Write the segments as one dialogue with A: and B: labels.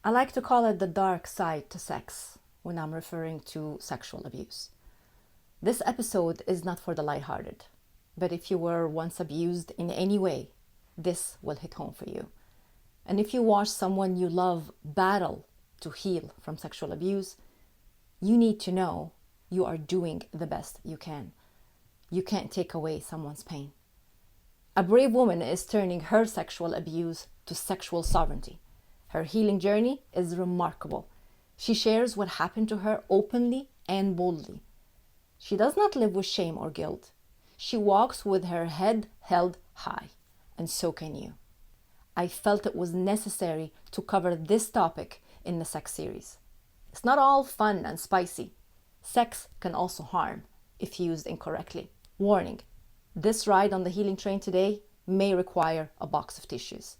A: I like to call it the dark side to sex when I'm referring to sexual abuse. This episode is not for the lighthearted, but if you were once abused in any way, this will hit home for you. And if you watch someone you love battle to heal from sexual abuse, you need to know you are doing the best you can. You can't take away someone's pain. A brave woman is turning her sexual abuse to sexual sovereignty. Her healing journey is remarkable. She shares what happened to her openly and boldly. She does not live with shame or guilt. She walks with her head held high, and so can you. I felt it was necessary to cover this topic in the sex series. It's not all fun and spicy. Sex can also harm if used incorrectly. Warning, this ride on the healing train today may require a box of tissues.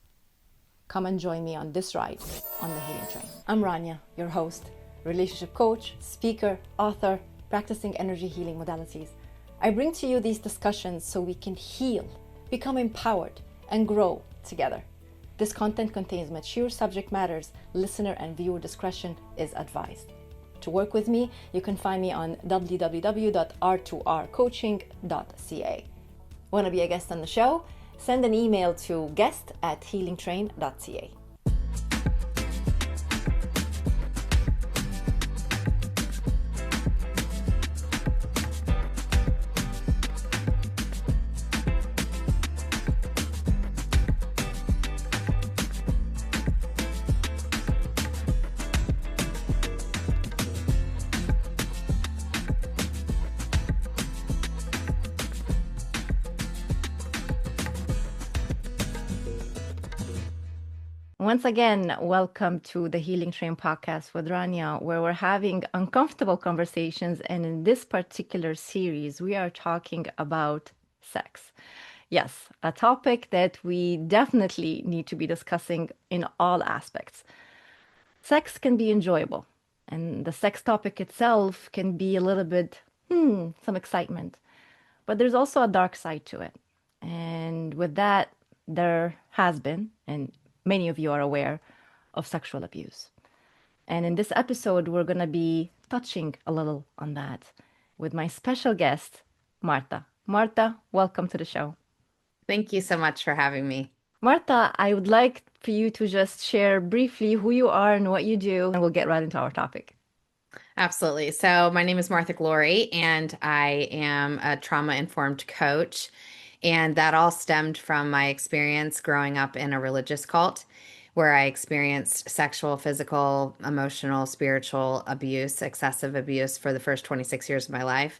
A: Come and join me on this ride on the healing train. I'm Rania, your host, relationship coach, speaker, author, practicing energy healing modalities. I bring to you these discussions so we can heal, become empowered, and grow together. This content contains mature subject matters. Listener and viewer discretion is advised. To work with me, you can find me on www.r2rcoaching.ca. Want to be a guest on the show? Send an email to guest@healingtrain.ca. Once again, welcome to the Healing Train podcast with Rania, where we're having uncomfortable conversations. And in this particular series, we are talking about sex. Yes, a topic that we definitely need to be discussing in all aspects. Sex can be enjoyable, and the sex topic itself can be a little bit, some excitement. But there's also a dark side to it. And with that, there has been, and many of you are aware of sexual abuse. And in this episode, we're going to be touching a little on that with my special guest, Marta. Marta, welcome to the show.
B: Thank you so much for having me.
A: Marta, I would like for you to just share briefly who you are and what you do, and we'll get right into our topic.
B: Absolutely. So, my name is Martha Glory, and I am a trauma-informed coach. And that all stemmed from my experience growing up in a religious cult where I experienced sexual, physical, emotional, spiritual abuse, excessive abuse for the first 26 years of my life.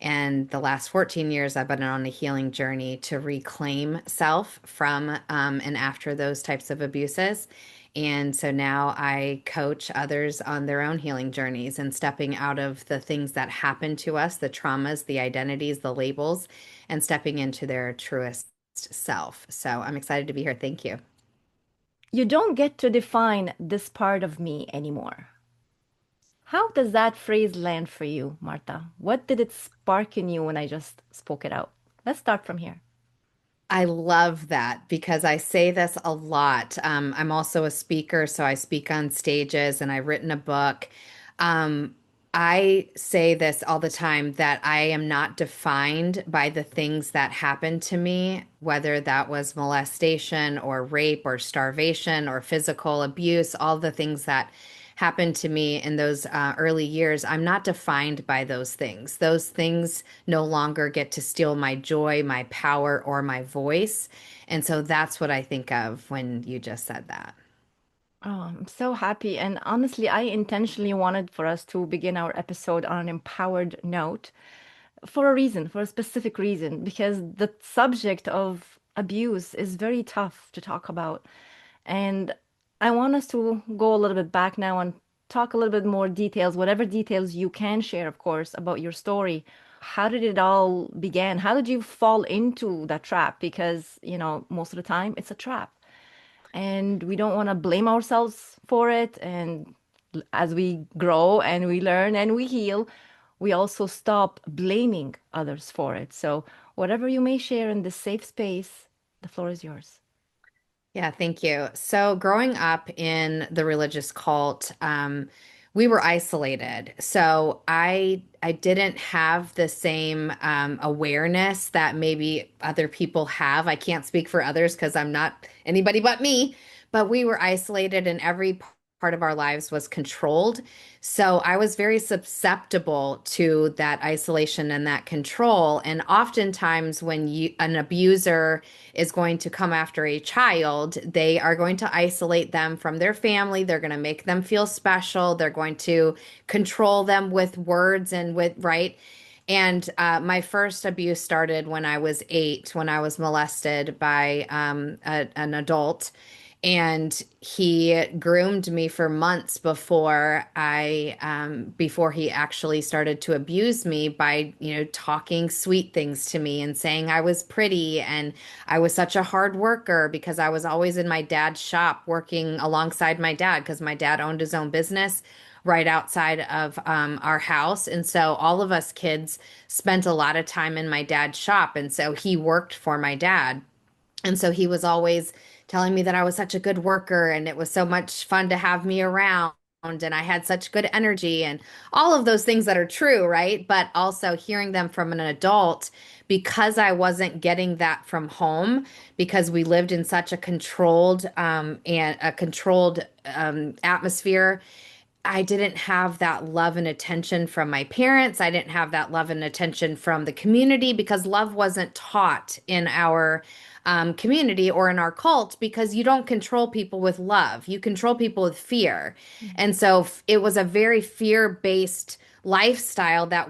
B: And the last 14 years, I've been on a healing journey to reclaim self from and after those types of abuses. And so now I coach others on their own healing journeys and stepping out of the things that happen to us, the traumas, the identities, the labels, and stepping into their truest self. So I'm excited to be here. Thank you.
A: You don't get to define this part of me anymore. How does that phrase land for you, Marta? What did it spark in you when I just spoke it out? Let's start from here.
B: I love that because I say this a lot. I'm also a speaker, so I speak on stages and I've written a book. Um, I say this all the time that I am not defined by the things that happened to me, whether that was molestation or rape or starvation or physical abuse, all the things that happened to me in those early years. I'm not defined by those things. Those things no longer get to steal my joy, my power, or my voice. And so that's what I think of when you just said that.
A: Oh, I'm so happy. And honestly, I intentionally wanted for us to begin our episode on an empowered note for a reason, for a specific reason, because the subject of abuse is very tough to talk about. And I want us to go a little bit back now and talk a little bit more details, whatever details you can share, of course, about your story. How did it all begin? How did you fall into that trap? Because, most of the time it's a trap. And we don't want to blame ourselves for it. And as we grow and we learn and we heal, we also stop blaming others for it. So, whatever you may share in this safe space, the floor is yours.
B: Yeah, thank you. So, growing up in the religious cult, we were isolated. So, I didn't have the same awareness that maybe other people have. I can't speak for others because I'm not anybody but me, but we were isolated and every part of our lives was controlled. So, I was very susceptible to that isolation and that control. And oftentimes, when an abuser is going to come after a child, they are going to isolate them from their family. They're going to make them feel special. They're going to control them with words and with, right? And my first abuse started when I was 8, when I was molested by an adult. And he groomed me for months before he actually started to abuse me by, talking sweet things to me and saying I was pretty and I was such a hard worker because I was always in my dad's shop working alongside my dad because my dad owned his own business right outside of our house. And so all of us kids spent a lot of time in my dad's shop. And so he worked for my dad. And so he was always telling me that I was such a good worker and it was so much fun to have me around and I had such good energy and all of those things that are true, right? But also hearing them from an adult because I wasn't getting that from home because we lived in such a controlled atmosphere. I didn't have that love and attention from my parents. I didn't have that love and attention from the community because love wasn't taught in our community or in our cult because you don't control people with love. You control people with fear. And so it was a very fear-based lifestyle that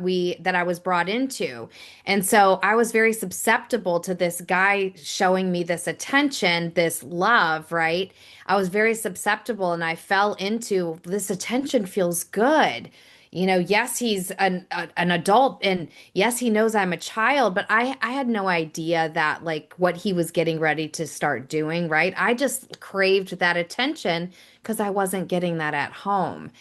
B: I was brought into. And so I was very susceptible to this guy showing me this attention, this love, right? I was very susceptible and I fell into this attention feels good. Yes, he's an adult and yes, he knows I'm a child, but I had no idea that like what he was getting ready to start doing, right? I just craved that attention because I wasn't getting that at home.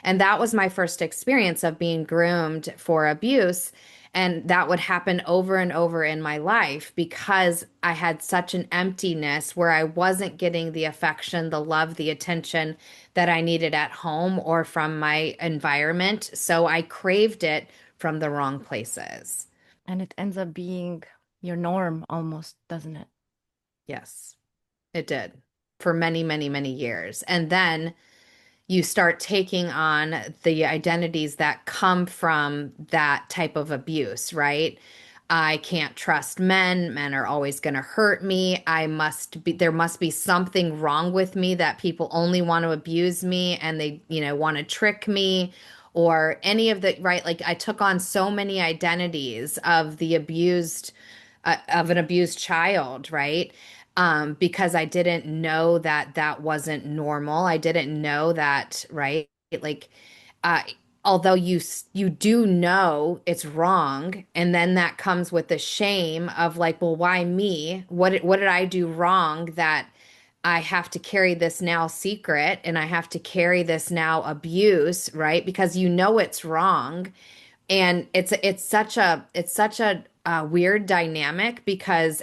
B: And that was my first experience of being groomed for abuse. And that would happen over and over in my life because I had such an emptiness where I wasn't getting the affection, the love, the attention that I needed at home or from my environment. So I craved it from the wrong places.
A: And it ends up being your norm almost, doesn't it?
B: Yes, it did for many, many, many years. And then you start taking on the identities that come from that type of abuse, right? I can't trust men. Men are always going to hurt me. There must be something wrong with me that people only want to abuse me and they, want to trick me or any of the, right? Like I took on so many identities of of an abused child, right? Because I didn't know that that wasn't normal. I didn't know that, right? Like, uh, although you do know it's wrong, and then that comes with the shame of like, well, why me? What did I do wrong that I have to carry this now secret and I have to carry this now abuse, right? Because you know it's wrong and it's such a weird dynamic because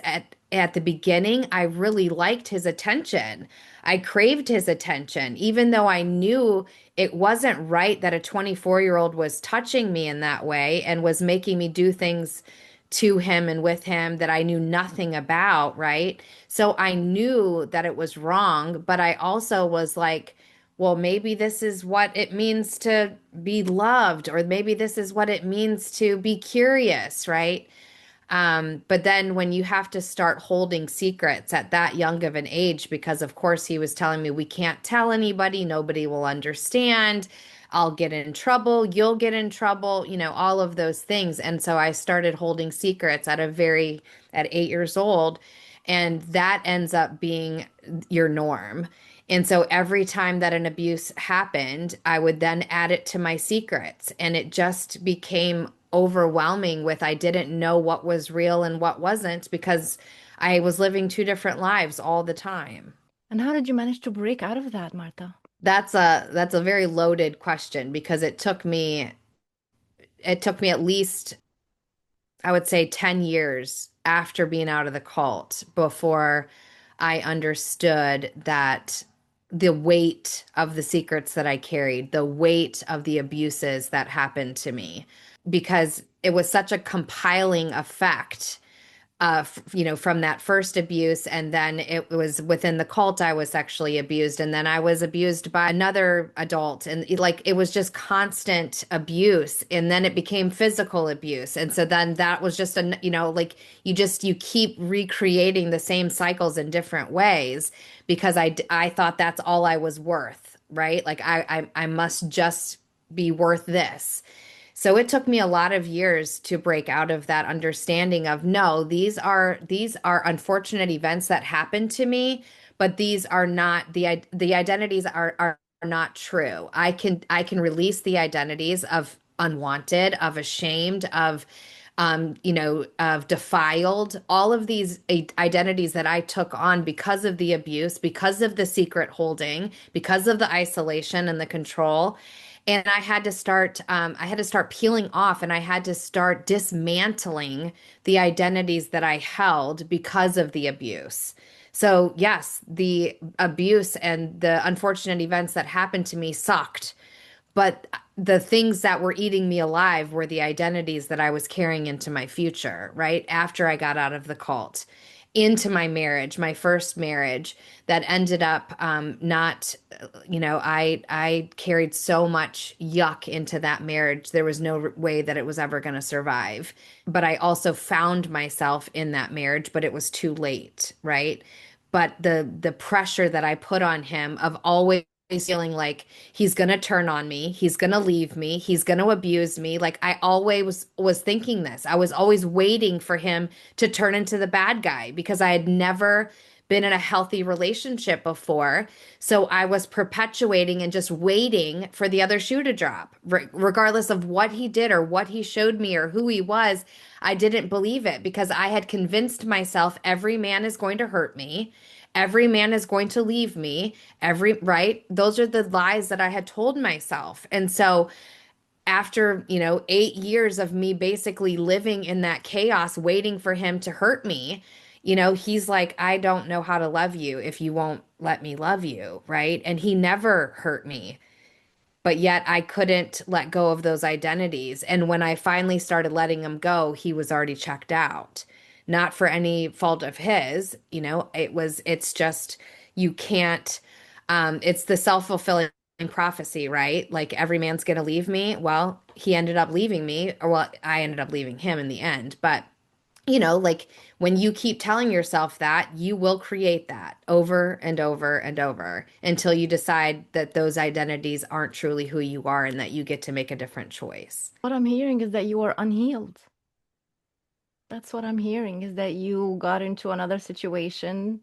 B: at the beginning I really liked his attention. I craved his attention, even though I knew it wasn't right that a 24-year-old was touching me in that way and was making me do things to him and with him that I knew nothing about, right? So I knew that it was wrong, but I also was like, well, maybe this is what it means to be loved, or maybe this is what it means to be curious, right? But then when you have to start holding secrets at that young of an age, because of course he was telling me we can't tell anybody, nobody will understand. I'll get in trouble, you'll get in trouble, all of those things. And so I started holding secrets at 8 years old, and that ends up being your norm. And so every time that an abuse happened, I would then add it to my secrets. And it just became overwhelming with I didn't know what was real and what wasn't because I was living two different lives all the time.
A: And how did you manage to break out of that, Martha?
B: That's a very loaded question because it took me at least I would say 10 years after being out of the cult before I understood that the weight of the secrets that I carried, the weight of the abuses that happened to me, because it was such a compiling effect from that first abuse. And then it was within the cult, I was sexually abused. And then I was abused by another adult. And it was just constant abuse. And then it became physical abuse. And so then that was just you keep recreating the same cycles in different ways because I thought that's all I was worth, right? Like I must just be worth this. So it took me a lot of years to break out of that understanding of no, these are unfortunate events that happened to me, but these are not the identities are not true. I can release the identities of unwanted, of ashamed, of defiled, all of these identities that I took on because of the abuse, because of the secret holding, because of the isolation and the control. And I had to start peeling off and I had to start dismantling the identities that I held because of the abuse. So, yes, the abuse and the unfortunate events that happened to me sucked. But the things that were eating me alive were the identities that I was carrying into my future, right? After I got out of the cult, into my marriage, my first marriage that ended up not, I carried so much yuck into that marriage. There was no way that it was ever going to survive. But I also found myself in that marriage, but it was too late, right? But the pressure that I put on him of always feeling like he's going to turn on me, he's going to leave me, he's going to abuse me. Like I always was thinking this. I was always waiting for him to turn into the bad guy because I had never been in a healthy relationship before. So I was perpetuating and just waiting for the other shoe to drop. Regardless of what he did or what he showed me or who he was, I didn't believe it because I had convinced myself every man is going to hurt me. Every man is going to leave me. Right? Those are the lies that I had told myself. And so after, 8 years of me basically living in that chaos, waiting for him to hurt me, he's like, I don't know how to love you if you won't let me love you. Right. And he never hurt me. But yet I couldn't let go of those identities. And when I finally started letting him go, he was already checked out. Not for any fault of his, it's just, you can't, it's the self-fulfilling prophecy, right? Like every man's gonna leave me. Well, he ended up leaving me, or well, I ended up leaving him in the end. But like when you keep telling yourself that, you will create that over and over and over until you decide that those identities aren't truly who you are and that you get to make a different choice.
A: What I'm hearing is that you are unhealed. That's what I'm hearing is that you got into another situation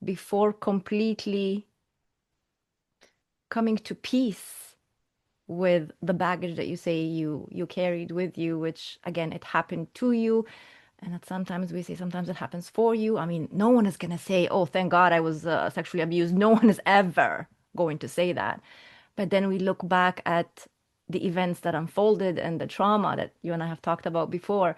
A: before completely coming to peace with the baggage that you say you carried with you, which again, it happened to you. And that sometimes we say sometimes it happens for you. I mean, no one is going to say, oh, thank God I was sexually abused. No one is ever going to say that. But then we look back at the events that unfolded and the trauma that you and I have talked about before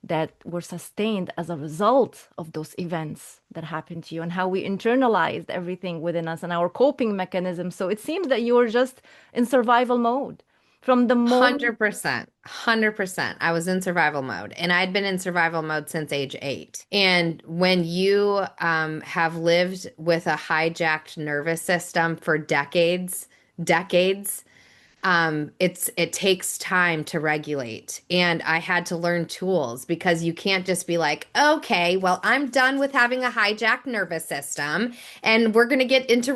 A: that were sustained as a result of those events that happened to you and how we internalized everything within us and our coping mechanisms. So it seems that you were just in survival mode from the moment.
B: 100%. 100%. I was in survival mode and I'd been in survival mode since age 8. And when you have lived with a hijacked nervous system for decades, it takes time to regulate. And I had to learn tools because you can't just be like, okay, well, I'm done with having a hijacked nervous system and we're going to get into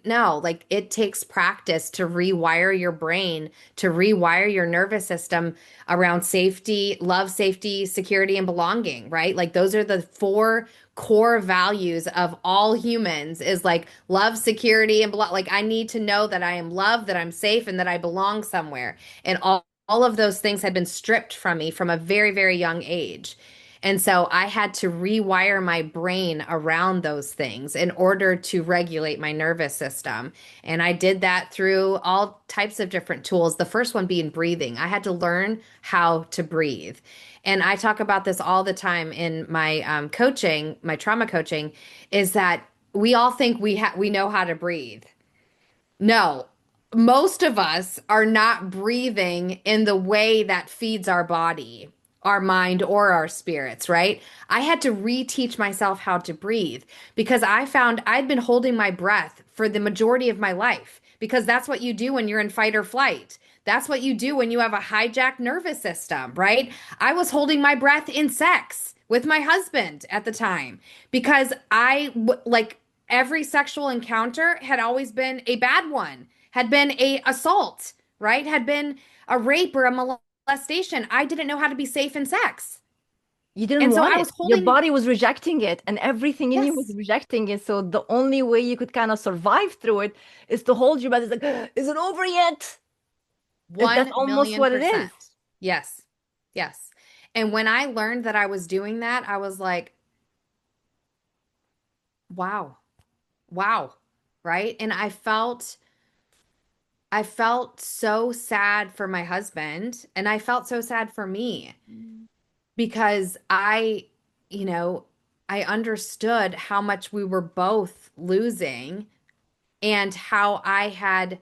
B: No, like it takes practice to rewire your brain, to rewire your nervous system around safety, love, safety, security, and belonging, right? Like those are the four core values of all humans is like love, security, and like I need to know that I am loved, that I'm safe, and that I belong somewhere. And all of those things had been stripped from me from a very, very young age. And so I had to rewire my brain around those things in order to regulate my nervous system. And I did that through all types of different tools. The first one being breathing. I had to learn how to breathe. And I talk about this all the time in my coaching, my trauma coaching, is that we all think we know how to breathe. No, most of us are not breathing in the way that feeds our body, our mind, or our spirits, right? I had to reteach myself how to breathe because I found I'd been holding my breath for the majority of my life because that's what you do when you're in fight or flight. That's what you do when you have a hijacked nervous system, right? I was holding my breath in sex with my husband at the time because like every sexual encounter had always been a bad one, had been a assault, right? Had been a rape or a molestation. I didn't know how to be safe in sex.
A: You didn't
B: And so
A: want
B: I
A: it.
B: was
A: Your
B: holding,
A: body was rejecting it, and everything in you was
B: yes,
A: rejecting it. So the only way you could kind of survive through it is to hold your breath. It's like, is it over yet? That's
B: 1
A: almost
B: million
A: what it is.
B: percent. Yes. Yes. And when I learned that I was doing that, I was like, wow, wow. Right. And I felt so sad for my husband and I felt so sad for me because you know, I understood how much we were both losing and how I had,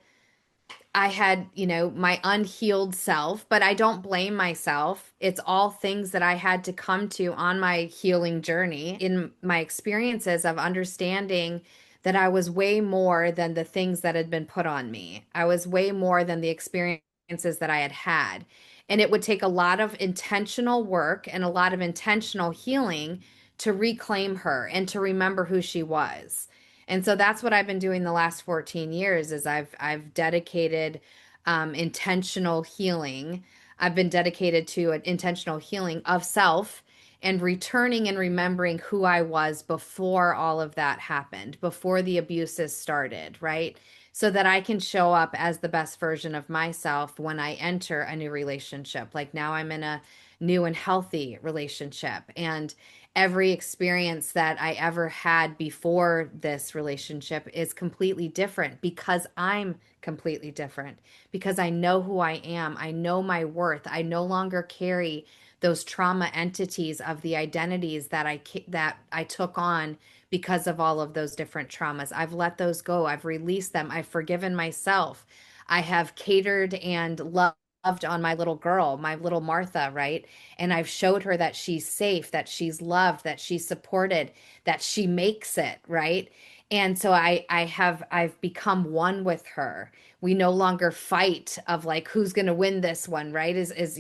B: my unhealed self, but I don't blame myself. It's all things that I had to come to on my healing journey in my experiences of understanding that I was way more than the things that had been put on me. I was way more than the experiences that I had had. And it would take a lot of intentional work and a lot of intentional healing to reclaim her and to remember who she was. And so that's what I've been doing the last 14 years is I've dedicated intentional healing. I've been dedicated to an intentional healing of self and returning and remembering who I was before all of that happened, before the abuses started, right? So that I can show up as the best version of myself when I enter a new relationship. Like now I'm in a new and healthy relationship. And every experience that I ever had before this relationship is completely different because I'm completely different, because I know who I am. I know my worth. I no longer carry those trauma entities of the identities that I took on because of all of those different traumas. I've let those go. I've released them. I've forgiven myself. I have catered and loved on my little girl, my little Martha, right? And I've showed her that she's safe, that she's loved, that she's supported, that she makes it, right? And so I've become one with her. We no longer fight of like who's going to win this one, right? Is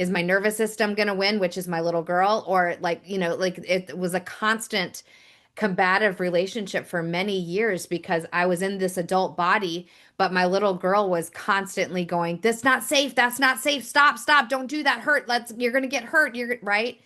B: my nervous system going to win, which is my little girl, or like, like it was a constant combative relationship for many years because I was in this adult body, but my little girl was constantly going, "That's not safe. That's not safe. Stop, stop. Don't do that. You're going to get hurt. You're right."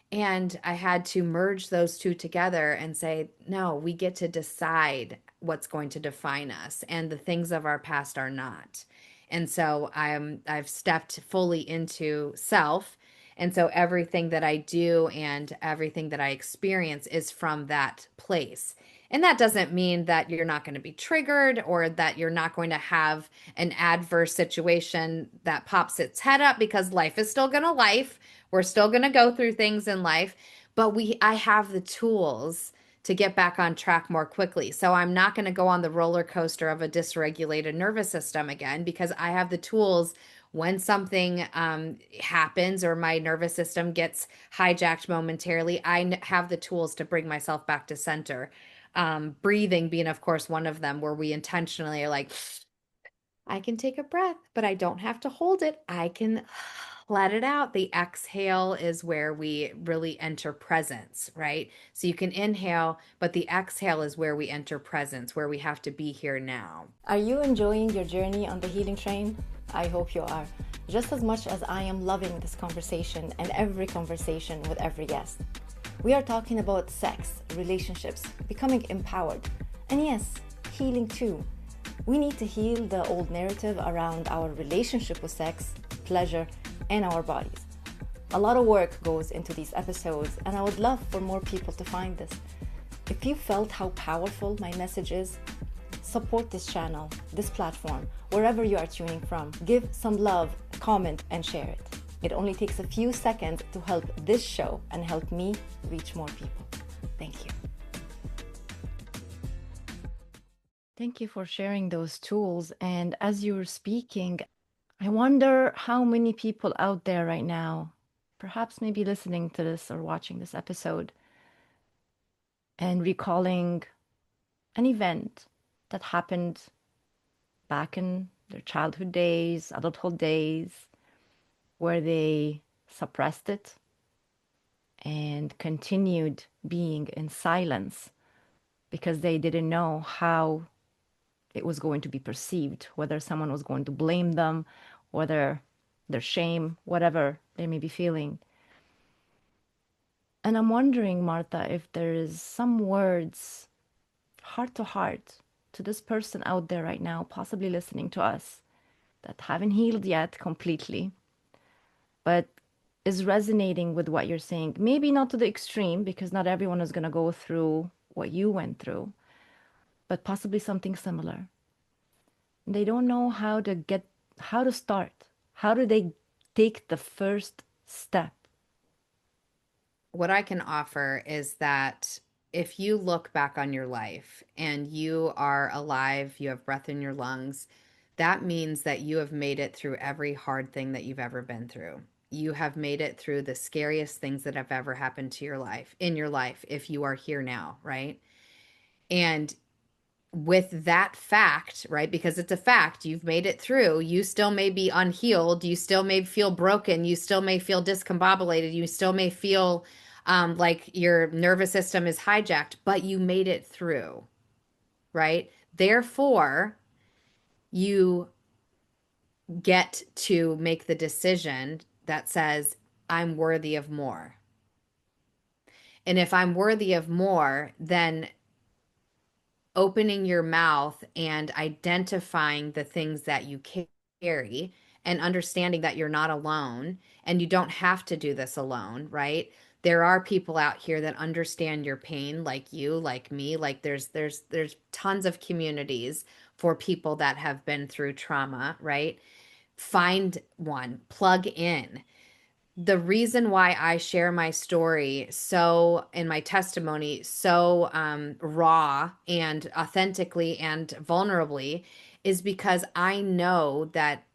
B: And I had to merge those two together and say, no, we get to decide what's going to define us, and the things of our past are not. And so I've stepped fully into self. And so everything that I do and everything that I experience is from that place. And that doesn't mean that you're not going to be triggered or that you're not going to have an adverse situation that pops its head up because life is still going to life. We're still going to go through things in life, but I have the tools to get back on track more quickly. So I'm not going to go on the roller coaster of a dysregulated nervous system again because I have the tools when something happens or my nervous system gets hijacked momentarily. Have the tools to bring myself back to center. Breathing being, of course, one of them where we intentionally are like, I can take a breath, but I don't have to hold it. I can let it out. The exhale is where we really enter presence, right? So you can inhale, but the exhale is where we enter presence, where we have to be here now.
A: Are you enjoying your journey on the healing train? I hope you are, just as much as I am loving this conversation and every conversation with every guest. We are talking about sex, relationships, becoming empowered, and yes, healing too. We need to heal the old narrative around our relationship with sex, pleasure, and our bodies. A lot of work goes into these episodes, and I would love for more people to find this. If you felt how powerful my message is, support this channel, this platform, wherever you are tuning from. Give some love, comment, and share it. It only takes a few seconds to help this show and help me reach more people. Thank you. Thank you for sharing those tools. And as you were speaking, I wonder how many people out there right now, perhaps maybe listening to this or watching this episode, and recalling an event that happened back in their childhood days, adulthood days, where they suppressed it and continued being in silence because they didn't know how it was going to be perceived, whether someone was going to blame them, whether their shame, whatever they may be feeling. And I'm wondering, Martha, if there is some words, heart to heart, to this person out there right now, possibly listening to us, that haven't healed yet completely, but is resonating with what you're saying. Maybe not to the extreme, because not everyone is going to go through what you went through, but possibly something similar. They don't know how to start. How do they take the first step?
B: What I can offer is that if you look back on your life and you are alive, you have breath in your lungs, that means that you have made it through every hard thing that you've ever been through. You have made it through the scariest things that have ever happened to your life, in your life, if you are here now, right? And with that fact, right? Because it's a fact, you've made it through. You still may be unhealed. You still may feel broken. You still may feel discombobulated. You still may feel like your nervous system is hijacked, but you made it through, right? Therefore, you get to make the decision that says, I'm worthy of more. And if I'm worthy of more, then opening your mouth and identifying the things that you carry and understanding that you're not alone and you don't have to do this alone, right? There are people out here that understand your pain like you, like me, like there's tons of communities for people that have been through trauma, right? Find one, plug in. The reason why I share my story so in my testimony so raw and authentically and vulnerably is because I know that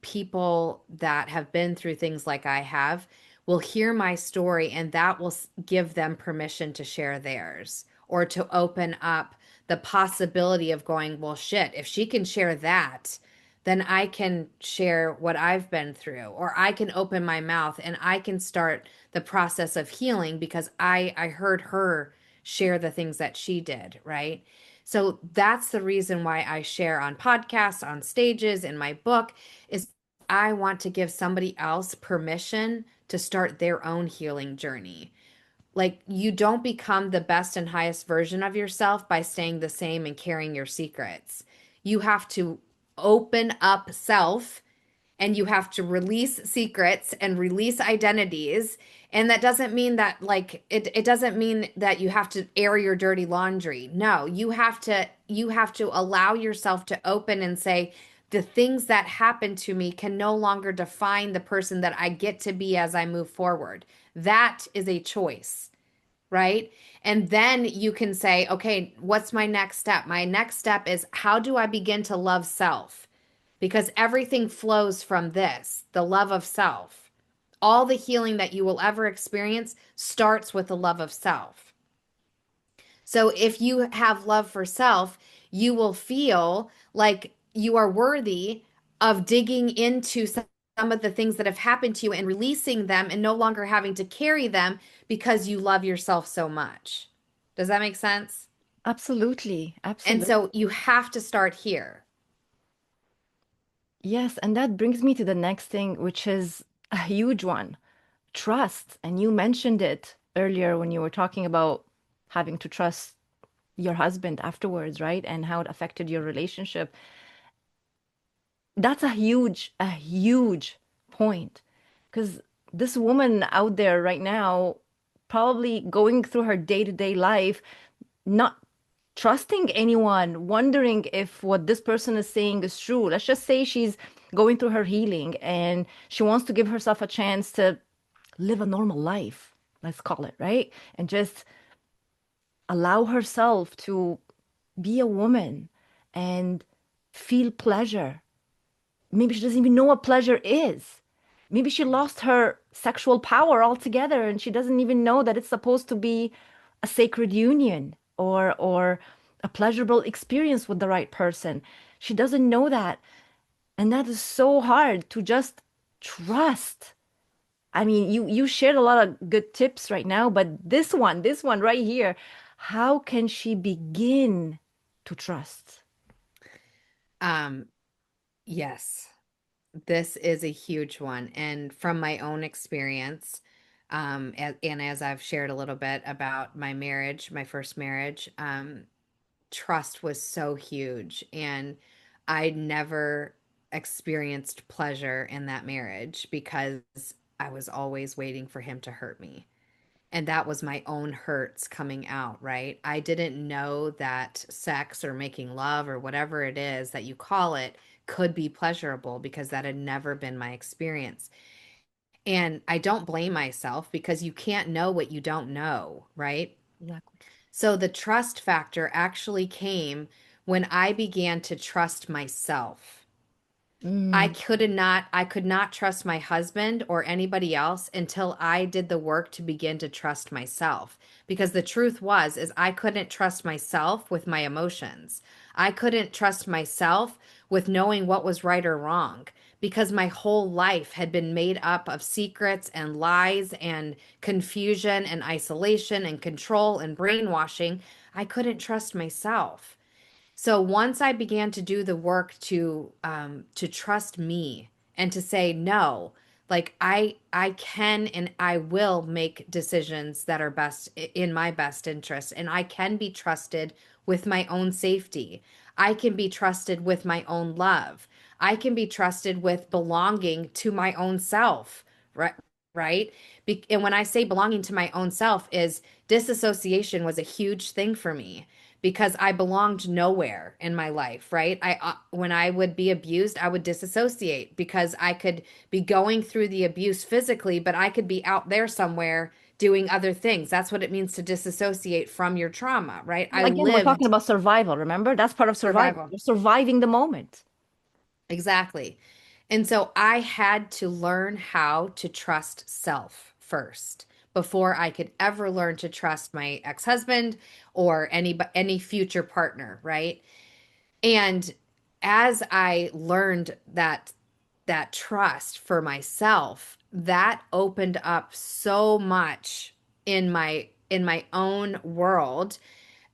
B: people that have been through things like I have will hear my story and that will give them permission to share theirs or to open up the possibility of going, well, shit, if she can share that, then I can share what I've been through, or I can open my mouth and I can start the process of healing because I heard her share the things that she did, right? So that's the reason why I share on podcasts, on stages, in my book, is I want to give somebody else permission to start their own healing journey. Like, you don't become the best and highest version of yourself by staying the same and carrying your secrets. You have to open up self and you have to release secrets and release identities. And that doesn't mean that like it doesn't mean that you have to air your dirty laundry. No, you have to allow yourself to open and say the things that happened to me can no longer define the person that I get to be as I move forward. That is a choice, right? And then you can say, okay, what's my next step? My next step is how do I begin to love self? Because everything flows from this, the love of self. All the healing that you will ever experience starts with the love of self. So if you have love for self, you will feel like you are worthy of digging into some of the things that have happened to you and releasing them and no longer having to carry them because you love yourself so much. Does that make sense?
A: Absolutely.
B: And
A: Absolutely.
B: so you have to start here.
A: Yes. And that brings me to the next thing, which is a huge one, trust. And you mentioned it earlier when you were talking about having to trust your husband afterwards, right? And how it affected your relationship. That's a huge point. Because this woman out there right now, probably going through her day-to-day life, not trusting anyone, wondering if what this person is saying is true. Let's just say she's going through her healing and she wants to give herself a chance to live a normal life, let's call it, right? And just allow herself to be a woman and feel pleasure. Maybe she doesn't even know what pleasure is. Maybe she lost her sexual power altogether and she doesn't even know that it's supposed to be a sacred union or a pleasurable experience with the right person. She doesn't know that. And that is so hard to just trust. I mean, you shared a lot of good tips right now, but this one right here, how can she begin to trust?
B: Um, yes, this is a huge one. And from my own experience, and as I've shared a little bit about my marriage, my first marriage, trust was so huge. And I never experienced pleasure in that marriage because I was always waiting for him to hurt me. And that was my own hurts coming out, right? I didn't know that sex or making love or whatever it is that you call it could be pleasurable because that had never been my experience. And I don't blame myself because you can't know what you don't know, right?
A: Exactly.
B: So the trust factor actually came when I began to trust myself.
A: Mm,
B: I could not trust my husband or anybody else until I did the work to begin to trust myself. Because the truth is I couldn't trust myself with my emotions. I couldn't trust myself with knowing what was right or wrong because my whole life had been made up of secrets and lies and confusion and isolation and control and brainwashing. I couldn't trust myself. So once I began to do the work to trust me and to say no, like I can and I will make decisions that are best in my best interest, and I can be trusted with my own safety. I can be trusted with my own love. I can be trusted with belonging to my own self, right? Right? And when I say belonging to my own self is disassociation was a huge thing for me because I belonged nowhere in my life, right? I when I would be abused, I would disassociate because I could be going through the abuse physically, but I could be out there somewhere doing other things. That's what it means to disassociate from your trauma, right?
A: well,
B: I
A: again, we're talking
B: lived
A: about survival, remember? That's part of survival.
B: survival.
A: You're surviving the moment.
B: Exactly. And so I had to learn how to trust self first before I could ever learn to trust my ex-husband or any future partner, right? And as I learned that trust for myself, that opened up so much in my own world.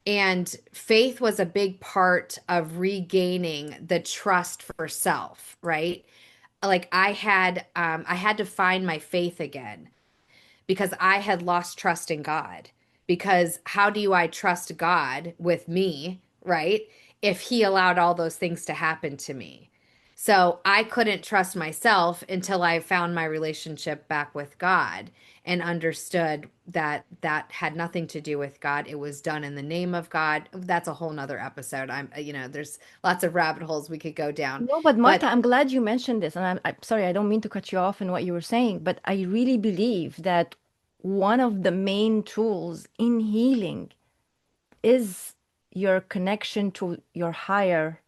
B: And faith was a big part of regaining the trust for self, right? Like I had to find my faith again because I had lost trust in God. Because how do I trust God with me, right? If He allowed all those things to happen to me. So I couldn't trust myself until I found my relationship back with God and understood that that had nothing to do with God. It was done in the name of God. That's a whole nother episode. There's lots of rabbit holes we could go down.
A: No, but
B: But
A: Marta, I'm glad you mentioned this. And I'm sorry, I don't mean to cut you off in what you were saying, but I really believe that one of the main tools in healing is your connection to your higher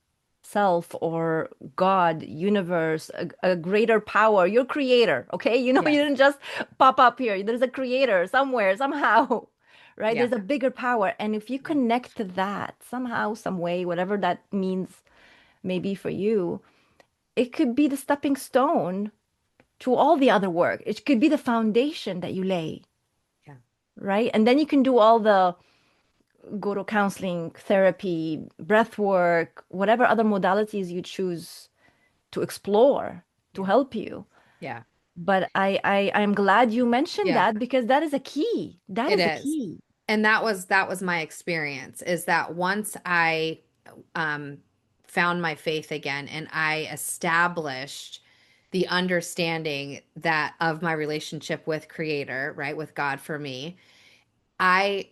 A: self or God, universe, a greater power, your creator. Okay. You
B: yes,
A: didn't just pop up here. There's a creator somewhere, somehow, right?
B: yeah,
A: There's a bigger power. And if you
B: yeah,
A: connect to that somehow, some way, whatever that means, maybe for you, it could be the stepping stone to all the other work. It could be the foundation that you lay,
B: yeah,
A: right? And then you can do all the go to counseling, therapy, breath work, whatever other modalities you choose to explore to
B: yeah,
A: help you.
B: yeah,
A: But I'm glad you mentioned
B: yeah.
A: that because that is a key. That
B: It
A: is a
B: is.
A: key.
B: And that was my experience is that once I um found my faith again and I established the understanding that of my relationship with creator, right, with God for me, I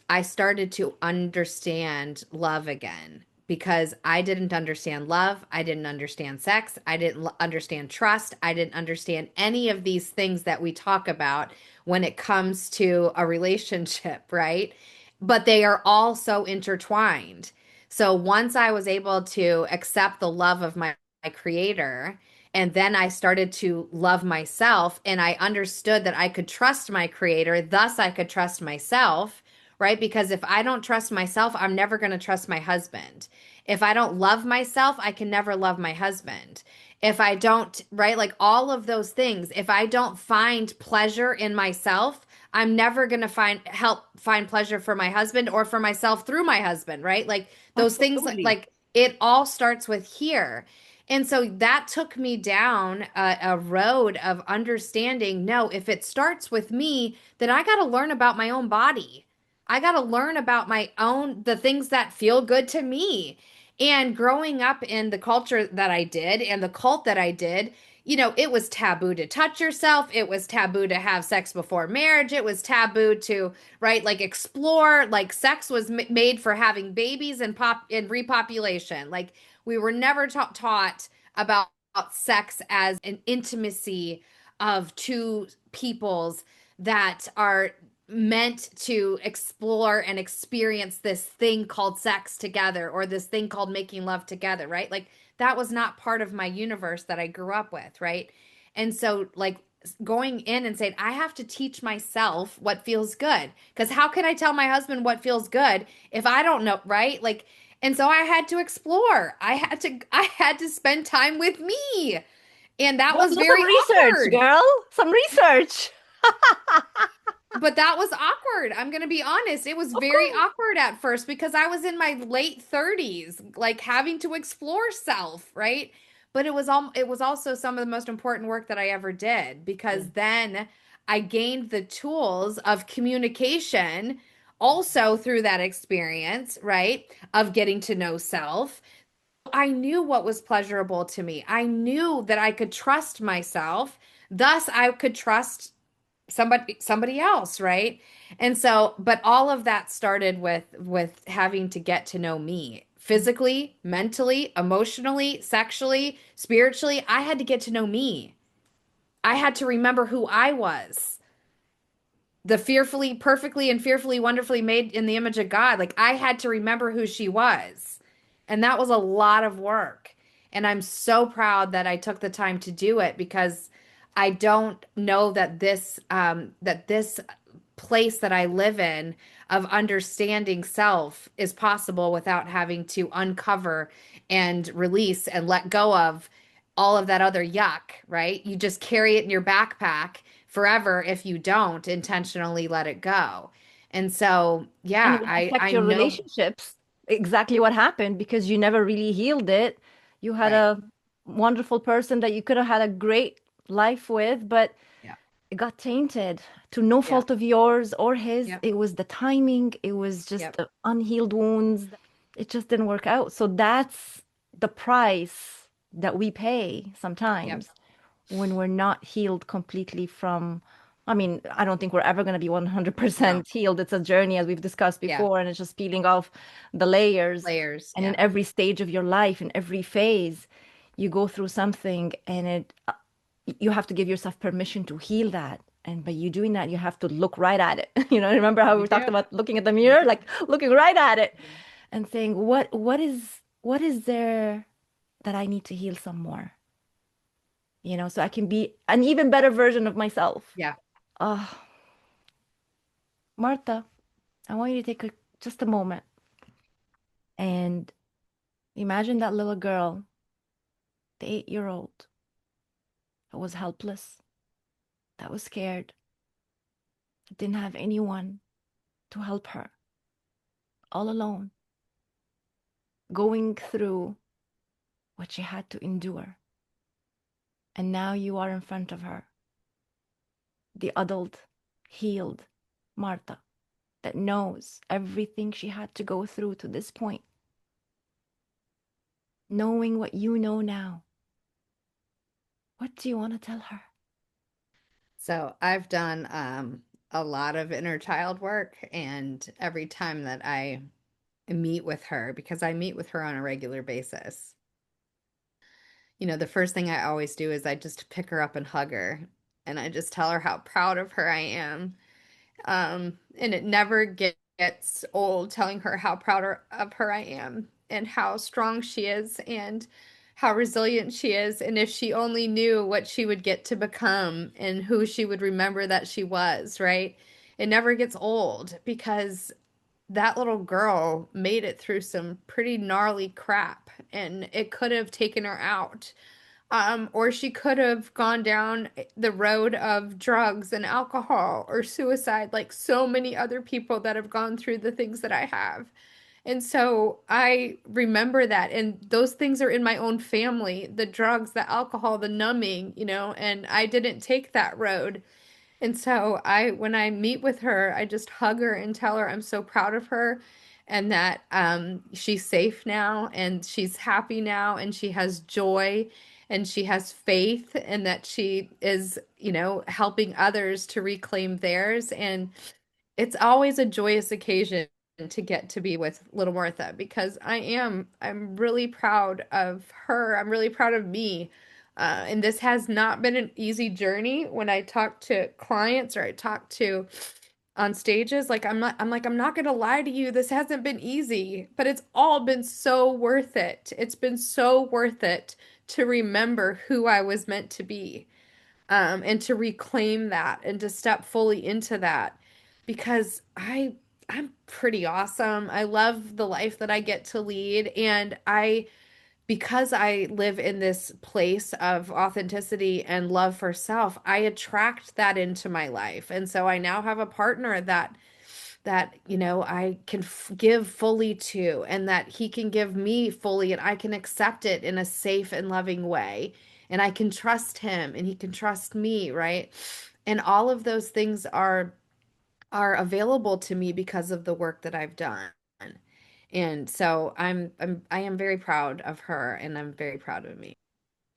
B: I started to understand love again because I didn't understand love, I didn't understand sex, I didn't understand trust, I didn't understand any of these things that we talk about when it comes to a relationship, right? But they are all so intertwined. So once I was able to accept the love of my creator, and then I started to love myself, and I understood that I could trust my creator, thus I could trust myself, right? Because if I don't trust myself, I'm never going to trust my husband. If I don't love myself, I can never love my husband. If I don't, right? Like all of those things, if I don't find pleasure in myself, I'm never going to find pleasure for my husband or for myself through my husband, right? Like those things,
A: Absolutely.
B: like it all starts with here. And so that took me down a road of understanding, no, if it starts with me, then I got to learn about my own body. I got to learn about my own, the things that feel good to me. And growing up in the culture that I did and the cult that I did, it was taboo to touch yourself. It was taboo to have sex before marriage. It was taboo to, right, like explore. Like sex was made for having babies and pop and repopulation. Like we were never taught about sex as an intimacy of two peoples that are meant to explore and experience this thing called sex together or this thing called making love together, right? Like that was not part of my universe that I grew up with, right? And so, like, going in and saying, I have to teach myself what feels good. Because how can I tell my husband what feels good if I don't know, right? Like, and so I had to explore. I had to spend time with me. And that
A: Go
B: was
A: do some
B: very
A: research,
B: awkward.
A: girl. Some research.
B: But that was awkward. I'm going to be honest. It was
A: Of
B: very
A: course.
B: awkward at first because I was in my late 30s, like having to explore self, right? But it was also some of the most important work that I ever did
A: Yeah.
B: because then I gained the tools of communication also through that experience, right? Of getting to know self. I knew what was pleasurable to me. I knew that I could trust myself. Thus, I could trust somebody else, right? And so, but all of that started with having to get to know me physically, mentally, emotionally, sexually, spiritually. I had to get to know me. I had to remember who I was, the fearfully, perfectly, and fearfully, wonderfully made in the image of God. Like I had to remember who she was. And that was a lot of work. And I'm so proud that I took the time to do it because I don't know that this place that I live in of understanding self is possible without having to uncover and release and let go of all of that other yuck, right? You just carry it in your backpack forever if you don't intentionally let it go. And so,
A: And
B: yeah,
A: it will
B: I
A: affect your
B: know,
A: relationships. Exactly what happened because you never really healed it. You had
B: right.
A: a wonderful person that you could have had a great life with, but
B: Yeah.
A: it got tainted to no
B: Yeah.
A: fault of yours or his.
B: Yep.
A: It was the timing, it was just
B: Yep.
A: the unhealed wounds. It just didn't work out. So that's the price that we pay
B: Yep.
A: sometimes when we're not healed completely from. I mean, I don't think we're ever going to be
B: No.
A: 100% healed. It's a journey, as we've discussed
B: Yeah.
A: before, and it's just peeling off the layers.
B: Layers.
A: And in
B: Yeah.
A: every stage of your life, in every phase, you go through something, and you have to give yourself permission to heal that. And by you doing that, you have to look right at it. Remember how
B: You
A: we talked
B: do.
A: about looking at the
B: You
A: mirror,
B: do.
A: like looking right at it
B: Yeah.
A: and saying, what is there that I need to heal some more? So I can be an even better version of myself.
B: Yeah.
A: Oh, Martha, I want you to take just a moment and imagine that little girl, the 8-year-old, that was helpless, that was scared, that didn't have anyone to help her, all alone, going through what she had to endure. And now you are in front of her, the adult, healed Martha that knows everything she had to go through to this point, knowing what you know now. What do you want to tell her?
B: So I've done a lot of inner child work, and every time that I meet with her, because I meet with her on a regular basis, the first thing I always do is I just pick her up and hug her, and I just tell her how proud of her I am. And it never gets old telling her how proud of her I am. and how strong she is and how resilient she is. And if she only knew what she would get to become and who she would remember that she was, right? It never gets old because that little girl made it through some pretty gnarly crap and it could have taken her out. Or she could have gone down the road of drugs and alcohol or suicide, like so many other people that have gone through the things that I have. And so I remember that. And those things are in my own family, the drugs, the alcohol, the numbing, and I didn't take that road. And so when I meet with her, I just hug her and tell her I'm so proud of her and that she's safe now and she's happy now and she has joy and she has faith and that she is, helping others to reclaim theirs. And it's always a joyous occasion to get to be with little Martha because I'm really proud of her. I'm really proud of me. And this has not been an easy journey when I talk to clients or I talk to on stages. Like I'm not gonna lie to you, this hasn't been easy, but it's all been so worth it. It's been so worth it to remember who I was meant to be and to reclaim that and to step fully into that because I'm pretty awesome. I love the life that I get to lead and because I live in this place of authenticity and love for self, I attract that into my life. And so I now have a partner that I can give fully to and that he can give me fully and I can accept it in a safe and loving way and I can trust him and he can trust me, right? And all of those things are available to me because of the work that I've done. And so I am very proud of her and I'm very proud of me.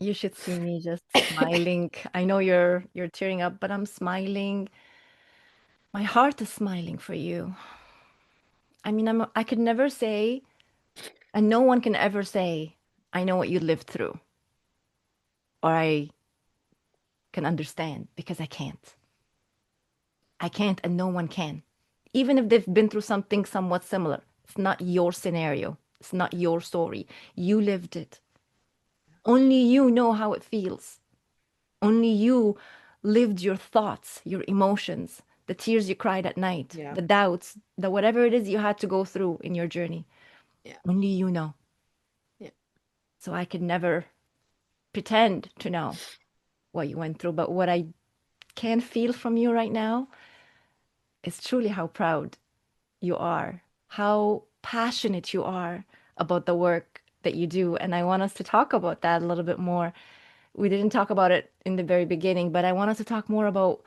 A: You should see me just smiling. I know you're tearing up, but I'm smiling. My heart is smiling for you. I mean, I could never say, and no one can ever say, I know what you lived through, or I can understand because I can't. I can't, and no one can. Even if they've been through something somewhat similar, it's not your scenario. It's not your story. You lived it. Only you know how it feels. Only you lived your thoughts, your emotions, the tears you cried at night,
B: Yeah.
A: the doubts, the whatever it is you had to go through in your journey.
B: Yeah.
A: Only you know.
B: Yeah.
A: So I could never pretend to know what you went through. But what I can feel from you right now is truly how proud you are, how passionate you are about the work that you do. And I want us to talk about that a little bit more. We didn't talk about it in the very beginning, but I want us to talk more about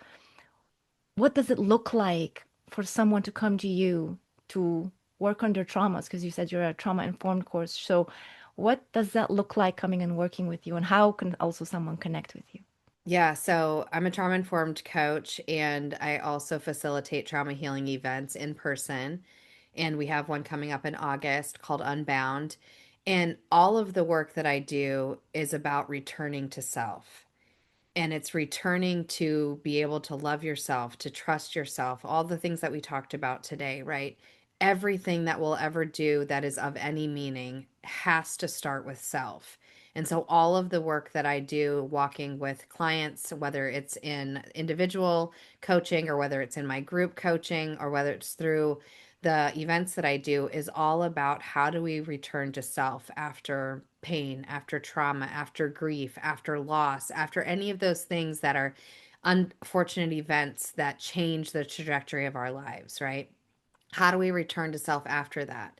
A: what does it look like for someone to come to you to work on their traumas? Because you said you're a trauma informed course. So what does that look like coming and working with you? And how can also someone connect with you?
B: Yeah, so I'm a trauma informed coach and I also facilitate trauma healing events in person. And we have one coming up in August called Unbound. And all of the work that I do is about returning to self. And it's returning to be able to love yourself, to trust yourself, all the things that we talked about today, right? Everything that we'll ever do that is of any meaning has to start with self. And so, all of the work that I do walking with clients, whether it's in individual coaching or whether it's in my group coaching or whether it's through the events that I do, is all about how do we return to self after pain, after trauma, after grief, after loss, after any of those things that are unfortunate events that change the trajectory of our lives, right? How do we return to self after that?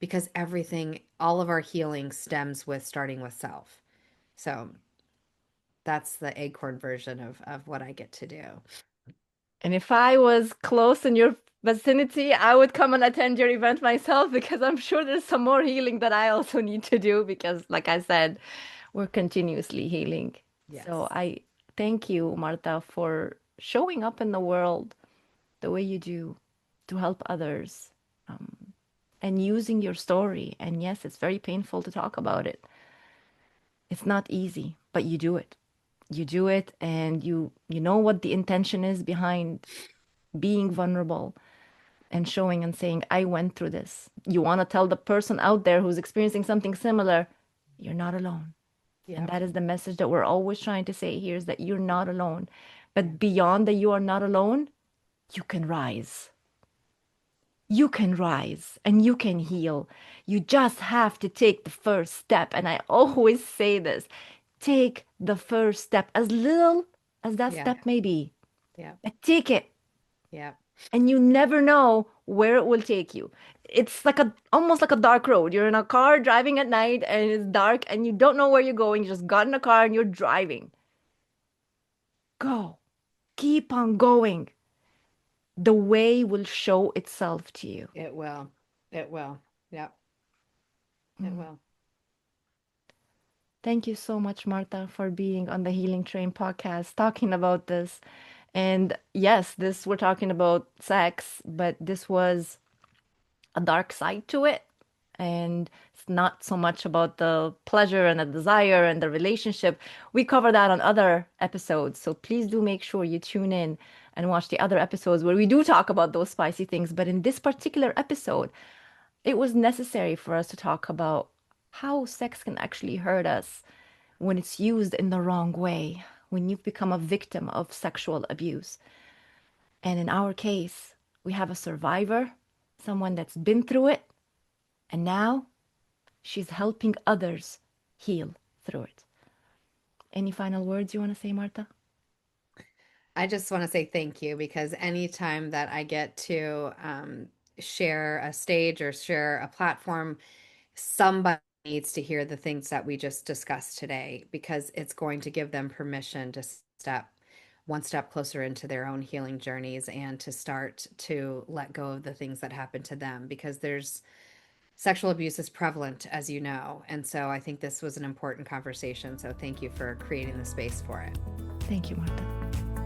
B: Because everything, all of our healing stems with starting with self. So that's the acorn version of what I get to do.
A: And if I was close in your vicinity, I would come and attend your event myself because I'm sure there's some more healing that I also need to do because, like I said, we're continuously healing. So
B: Yes.
A: I thank you, Marta, for showing up in the world the way you do to help others and using your story. And yes, it's very painful to talk about it. It's not easy, but you do it. You do it and you know what the intention is behind being vulnerable. and showing and saying, I went through this. You want to tell the person out there who's experiencing something similar, you're not alone. And
B: Yep.
A: that is the message that we're always trying to say here, is that you're not alone.
B: Yeah.
A: But beyond that, you are not alone, you can rise. You can rise and you can heal. You just have to take the first step. And I always say this, take the first step, as little as that
B: Yeah.
A: step may be,
B: Yeah.
A: but take it.
B: Yeah.
A: And you never know where it will take you. It's like a almost like a dark road. You're in a car driving at night and it's dark and you don't know where you're going. You just got in a car and you're driving. Go. Keep on going. The way will show itself to you.
B: It will. It will. Yep. It
A: Mm.
B: will.
A: Thank you so much, Martha, for being on the Healing Train podcast, talking about this. And yes, this we're talking about sex, but this was a dark side to it. And it's not so much about the pleasure and the desire and the relationship. We cover that on other episodes. So please do make sure you tune in and watch the other episodes where we do talk about those spicy things. But in this particular episode, it was necessary for us to talk about how sex can actually hurt us when it's used in the wrong way, when you've become a victim of sexual abuse. And in our case, we have a survivor, someone that's been through it, and now she's helping others heal through it. Any final words you want to say, Martha?
B: I just want to say thank you because anytime that I get to share a stage or share a platform, somebody needs to hear the things that we just discussed today because it's going to give them permission to step one step closer into their own healing journeys and to start to let go of the things that happened to them because there's sexual abuse is prevalent, as you know. And so I think this was an important conversation. So thank you for creating the space for it.
A: Thank you, Martha.